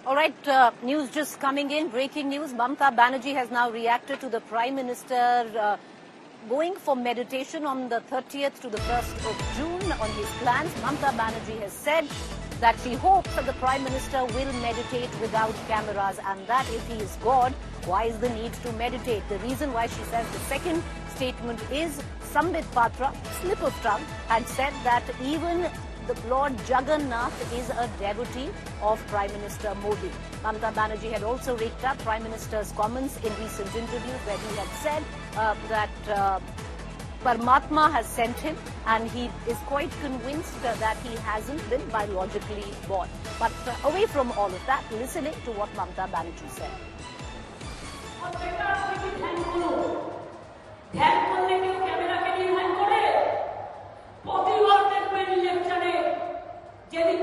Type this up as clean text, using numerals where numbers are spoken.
All right, news just coming in, breaking news. Mamata Banerjee has now reacted to the Prime Minister going for meditation on the 30th to the 1st of June on his plans. Mamata Banerjee has said that she hopes that the Prime Minister will meditate without cameras, and that if he is God, why is the need to meditate? The reason why she says the second statement is Sambit Patra, slip of tongue, had said that even the Lord Jagannath is a devotee of Prime Minister Modi. Mamata Banerjee had also raked up Prime Minister's comments in recent interviews where he had said that Paramatma has sent him and he is quite convinced that he hasn't been biologically born. But away from all of that, listening to what Mamata Banerjee said. যেদিন